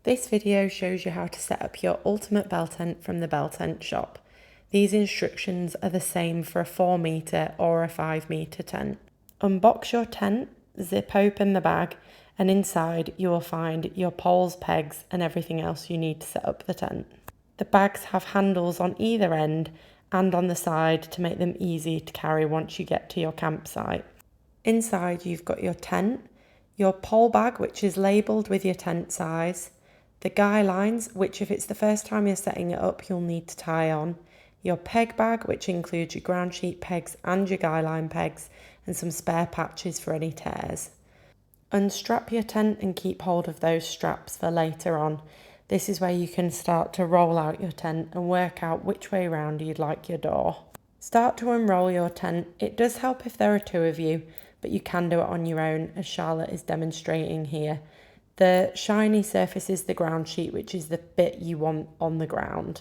This video shows you how to set up your ultimate bell tent from the bell tent shop. These instructions are the same for a 4 metre or a 5 metre tent. Unbox your tent, zip open the bag, and inside you will find your poles, pegs and everything else you need to set up the tent. The bags have handles on either end and on the side to make them easy to carry once you get to your campsite. Inside you've got your tent, your pole bag which is labelled with your tent size, the guy lines, which if it's the first time you're setting it up, you'll need to tie on, your peg bag, which includes your ground sheet pegs and your guy line pegs, and some spare patches for any tears. Unstrap your tent and keep hold of those straps for later on. This is where you can start to roll out your tent and work out which way round you'd like your door. Start to unroll your tent. It does help if there are two of you, but you can do it on your own, as Charlotte is demonstrating here. The shiny surface is the ground sheet, which is the bit you want on the ground.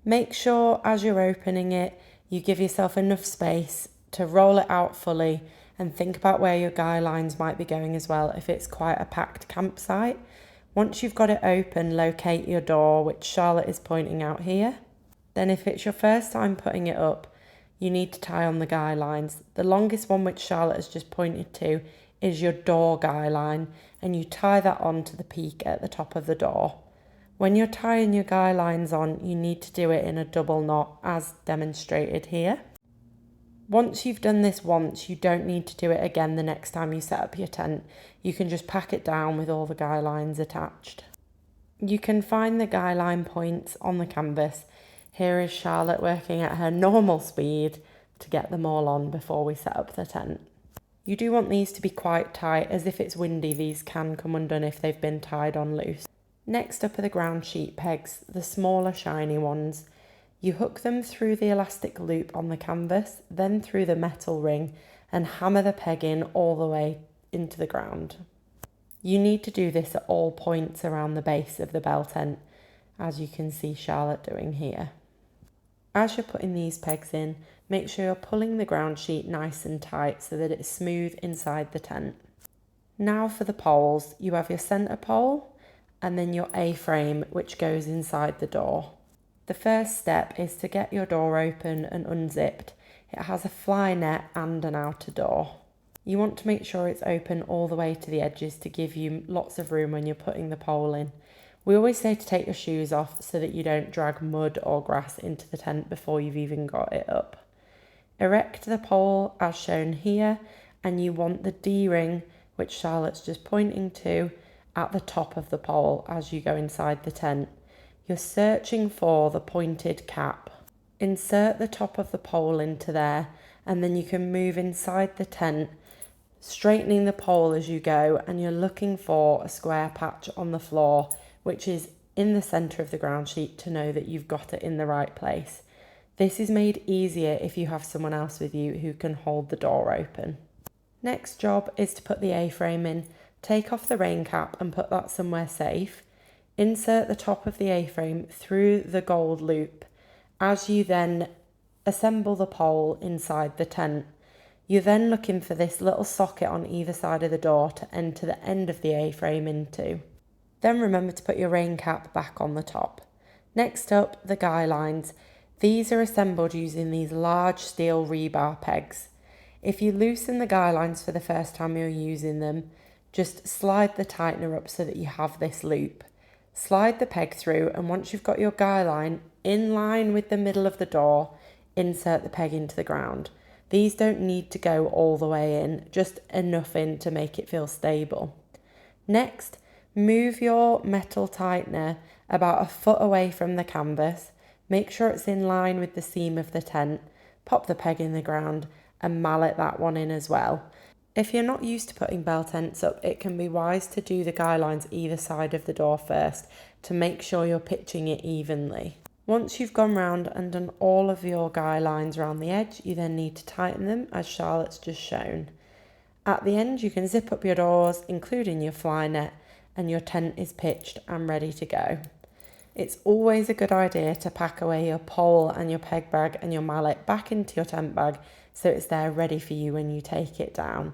Make sure as you're opening it, you give yourself enough space to roll it out fully and think about where your guy lines might be going as well if it's quite a packed campsite. Once you've got it open, locate your door, which Charlotte is pointing out here. Then if it's your first time putting it up, you need to tie on the guy lines. The longest one, which Charlotte has just pointed to, is your door guy line, and you tie that on to the peak at the top of the door. When you're tying your guy lines on, you need to do it in a double knot as demonstrated here. Once you've done this once, you don't need to do it again the next time you set up your tent. You can just pack it down with all the guy lines attached. You can find the guy line points on the canvas. Here is Charlotte working at her normal speed to get them all on before we set up the tent. You do want these to be quite tight, as if it's windy these can come undone if they've been tied on loose. Next up are the ground sheet pegs, the smaller shiny ones. You hook them through the elastic loop on the canvas, then through the metal ring, and hammer the peg in all the way into the ground. You need to do this at all points around the base of the bell tent, as you can see Charlotte doing here. As you're putting these pegs in, make sure you're pulling the ground sheet nice and tight so that it's smooth inside the tent. Now for the poles, you have your centre pole and then your A-frame which goes inside the door. The first step is to get your door open and unzipped. It has a fly net and an outer door. You want to make sure it's open all the way to the edges to give you lots of room when you're putting the pole in. We always say to take your shoes off so that you don't drag mud or grass into the tent before you've even got it up. Erect the pole as shown here, and you want the D-ring, which Charlotte's just pointing to, at the top of the pole as you go inside the tent. You're searching for the pointed cap. Insert the top of the pole into there, and then you can move inside the tent, straightening the pole as you go, and you're looking for a square patch on the floor, which is in the centre of the ground sheet to know that you've got it in the right place. This is made easier if you have someone else with you who can hold the door open. Next job is to put the A-frame in. Take off the rain cap and put that somewhere safe. Insert the top of the A-frame through the gold loop. As you then assemble the pole inside the tent, you're then looking for this little socket on either side of the door to enter the end of the A-frame into. Then remember to put your rain cap back on the top. Next up, the guy lines. These are assembled using these large steel rebar pegs. If you loosen the guy lines for the first time you're using them, just slide the tightener up so that you have this loop. Slide the peg through, and once you've got your guy line in line with the middle of the door, insert the peg into the ground. These don't need to go all the way in, just enough in to make it feel stable. Next, move your metal tightener about a foot away from the canvas. Make sure it's in line with the seam of the tent. Pop the peg in the ground and mallet that one in as well. If you're not used to putting bell tents up, it can be wise to do the guy lines either side of the door first to make sure you're pitching it evenly. Once you've gone round and done all of your guy lines around the edge, you then need to tighten them as Charlotte's just shown. At the end, you can zip up your doors, including your fly net, and your tent is pitched and ready to go. It's always a good idea to pack away your pole and your peg bag and your mallet back into your tent bag so it's there ready for you when you take it down.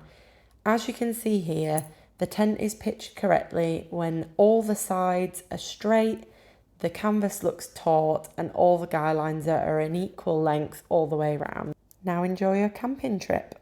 As you can see here, The tent is pitched correctly when all the sides are straight, the canvas looks taut, and all the guy lines are an equal length all the way around. Now enjoy your camping trip.